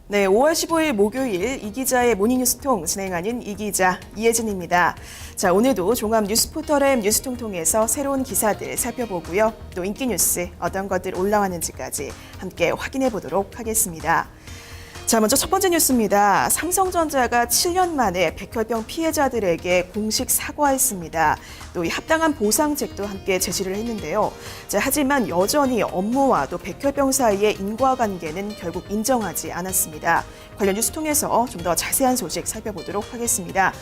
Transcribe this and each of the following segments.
네, 5월 15일 목요일 이기자의 모닝뉴스통 진행하는 이기자 이혜진입니다. 자, 오늘도 종합 뉴스포털 뉴스통 통해서 새로운 기사들 살펴보고요. 또 인기 뉴스 어떤 것들 올라왔는지까지 함께 확인해 보도록 하겠습니다. 자, 먼저 첫 번째 뉴스입니다. 삼성전자가 7년 만에 백혈병 피해자들에게 공식 사과했습니다. 또 이 합당한 보상책도 함께 제시를 했는데요. 자, 하지만 여전히 업무와 또 백혈병 사이의 인과관계는 결국 인정하지 않았습니다. 관련 뉴스 통해서 좀 더 자세한 소식 살펴보도록 하겠습니다.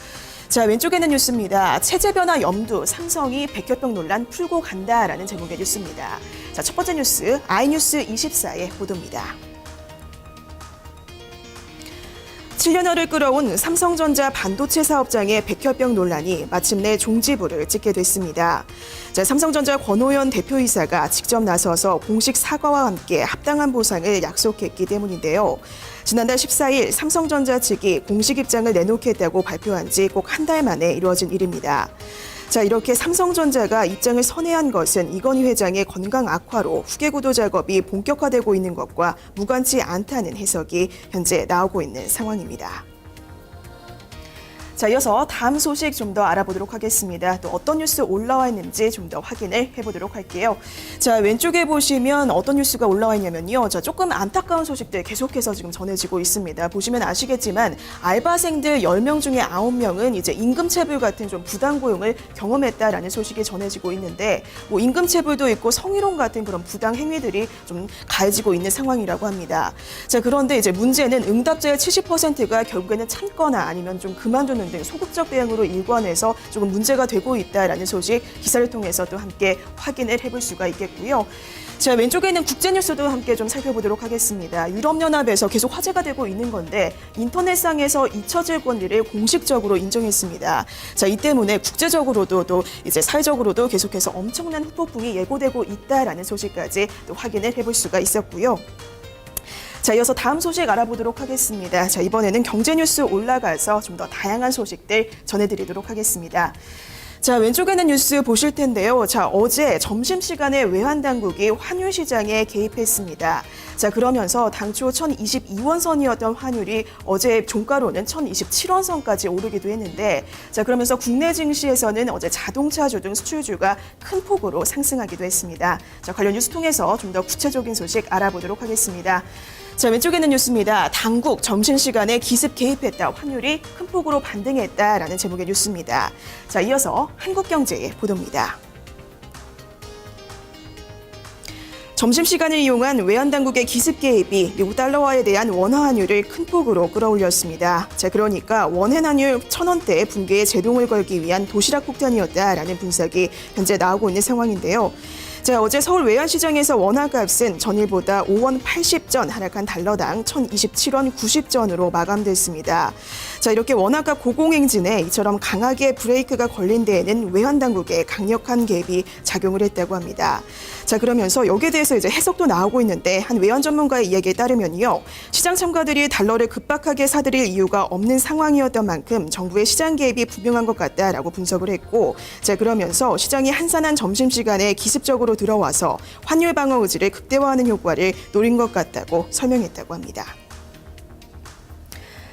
자, 왼쪽에는 뉴스입니다. 체제 변화 염두, 삼성이 백혈병 논란 풀고 간다라는 제목의 뉴스입니다. 자, 첫 번째 뉴스, 아이뉴스 24의 보도입니다. 7년여를 끌어온 삼성전자 반도체 사업장의 백혈병 논란이 마침내 종지부를 찍게 됐습니다. 자, 삼성전자 권오현 대표이사가 직접 나서서 공식 사과와 함께 합당한 보상을 약속했기 때문인데요. 지난달 14일 삼성전자 측이 공식 입장을 내놓겠다고 발표한 지 꼭 한 달 만에 이루어진 일입니다. 자, 이렇게 삼성전자가 입장을 선회한 것은 이건희 회장의 건강 악화로 후계 구도 작업이 본격화되고 있는 것과 무관치 않다는 해석이 현재 나오고 있는 상황입니다. 자, 이어서 다음 소식 좀 더 알아보도록 하겠습니다. 또 어떤 뉴스 올라와 있는지 좀 더 확인을 해보도록 할게요. 자, 왼쪽에 보시면 어떤 뉴스가 올라와 있냐면요. 자, 조금 안타까운 소식들 계속해서 지금 전해지고 있습니다. 보시면 아시겠지만 알바생들 10명 중에 9명은 이제 임금체불 같은 좀 부당 고용을 경험했다라는 소식이 전해지고 있는데 뭐 임금체불도 있고 성희롱 같은 그런 부당 행위들이 좀 가해지고 있는 상황이라고 합니다. 자, 그런데 이제 문제는 응답자의 70%가 결국에는 참거나 아니면 좀 그만두는 등 소극적 대응으로 일관해서 조금 문제가 되고 있다라는 소식 기사를 통해서 또 함께 확인을 해볼 수가 있겠고요. 자, 왼쪽에 있는 국제뉴스도 함께 좀 살펴보도록 하겠습니다. 유럽연합에서 계속 화제가 되고 있는 건데 인터넷상에서 잊혀질 권리를 공식적으로 인정했습니다. 자, 이 때문에 국제적으로도 또 이제 사회적으로도 계속해서 엄청난 후폭풍이 예고되고 있다라는 소식까지 또 확인을 해볼 수가 있었고요. 자, 이어서 다음 소식 알아보도록 하겠습니다. 자, 이번에는 경제뉴스 올라가서 좀 더 다양한 소식들 전해드리도록 하겠습니다. 자, 왼쪽에는 뉴스 보실 텐데요. 자, 어제 점심시간에 외환당국이 환율 시장에 개입했습니다. 자, 그러면서 당초 1022원 선이었던 환율이 어제 종가로는 1027원 선까지 오르기도 했는데, 자, 그러면서 국내 증시에서는 어제 자동차주 등 수출주가 큰 폭으로 상승하기도 했습니다. 자, 관련 뉴스 통해서 좀 더 구체적인 소식 알아보도록 하겠습니다. 자, 왼쪽에는 뉴스입니다. 당국 점심시간에 기습 개입했다. 환율이 큰 폭으로 반등했다라는 제목의 뉴스입니다. 자, 이어서 한국경제의 보도입니다. 점심시간을 이용한 외환당국의 기습 개입이 미국 달러화에 대한 원화 환율을 큰 폭으로 끌어올렸습니다. 자, 그러니까 원화 환율 1,000원대 붕괴에 제동을 걸기 위한 도시락 폭탄이었다라는 분석이 현재 나오고 있는 상황인데요. 자, 어제 서울 외환시장에서 원화값은 전일보다 5원 80전 하락한 달러당 1,027원 90전으로 마감됐습니다. 자, 이렇게 원화값 고공행진에 이처럼 강하게 브레이크가 걸린 데에는 외환당국의 강력한 개입이 작용을 했다고 합니다. 자, 그러면서 여기에 대해서 이제 해석도 나오고 있는데 한 외환 전문가의 이야기에 따르면요. 시장 참가들이 달러를 급박하게 사들일 이유가 없는 상황이었던 만큼 정부의 시장 개입이 분명한 것 같다라고 분석을 했고, 자, 그러면서 시장이 한산한 점심시간에 기습적으로 들어와서 환율 방어 의지를 극대화하는 효과를 노린 것 같다고 설명했다고 합니다.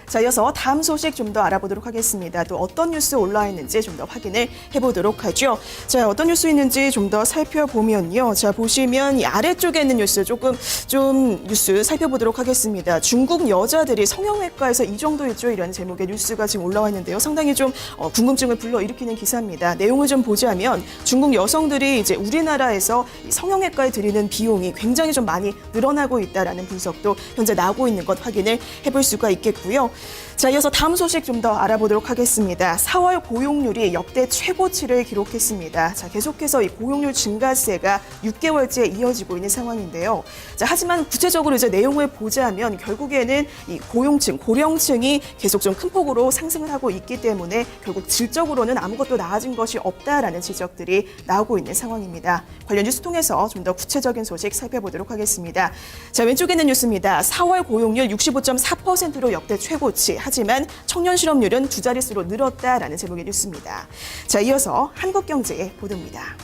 자, 이어서 다음 소식 좀 더 알아보도록 하겠습니다. 또 어떤 뉴스 올라와 있는지 좀 더 확인을 해보도록 하죠. 자, 어떤 뉴스 있는지 좀 더 살펴보면요. 자, 보시면 이 아래쪽에 있는 뉴스 조금 좀 뉴스 살펴보도록 하겠습니다. 중국 여자들이 성형외과에서 이 정도 있죠? 이런 제목의 뉴스가 지금 올라와 있는데요. 상당히 좀 궁금증을 불러일으키는 기사입니다. 내용을 좀 보자면 중국 여성들이 이제 우리나라에서 성형외과에 들이는 비용이 굉장히 좀 많이 늘어나고 있다라는 분석도 현재 나오고 있는 것 확인을 해볼 수가 있겠고요. 자, 이어서 다음 소식 좀 더 알아보도록 하겠습니다. 4월 고용률이 역대 최고치를 기록했습니다. 자, 계속해서 이 고용률 증가세가 6개월째 이어지고 있는 상황인데요. 자, 하지만 구체적으로 이제 내용을 보자면 결국에는 이 고용층, 고령층이 계속 좀 큰 폭으로 상승을 하고 있기 때문에 결국 질적으로는 아무것도 나아진 것이 없다라는 지적들이 나오고 있는 상황입니다. 관련 뉴스 통해서 좀 더 구체적인 소식 살펴보도록 하겠습니다. 자, 왼쪽에 있는 뉴스입니다. 4월 고용률 65.4%로 역대 최고치. 하지만 청년 실업률은 두 자릿수로 늘었다라는 제목의 뉴스입니다. 자, 이어서 한국경제의 보도입니다.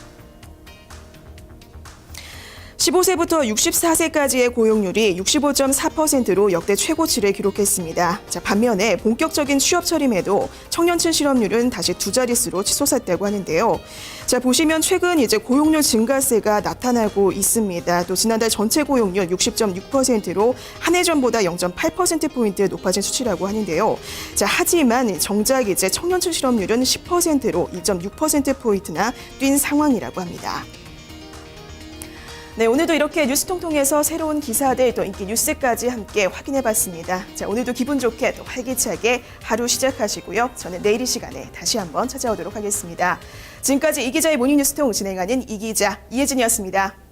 15세부터 64세까지의 고용률이 65.4%로 역대 최고치를 기록했습니다. 자, 반면에 본격적인 취업 처림에도 청년층 실업률은 다시 두 자릿수로 치솟았다고 하는데요. 자, 보시면 최근 이제 고용률 증가세가 나타나고 있습니다. 또 지난달 전체 고용률 60.6%로 한 해 전보다 0.8%포인트 높아진 수치라고 하는데요. 자, 하지만 정작 이제 청년층 실업률은 10%로 1.6%포인트나 뛴 상황이라고 합니다. 네, 오늘도 이렇게 뉴스통통에서 새로운 기사들 또 인기 뉴스까지 함께 확인해봤습니다. 자, 오늘도 기분 좋게 또 활기차게 하루 시작하시고요. 저는 내일 이 시간에 다시 한번 찾아오도록 하겠습니다. 지금까지 이 기자의 모닝뉴스통 진행하는 이 기자 이혜진이었습니다.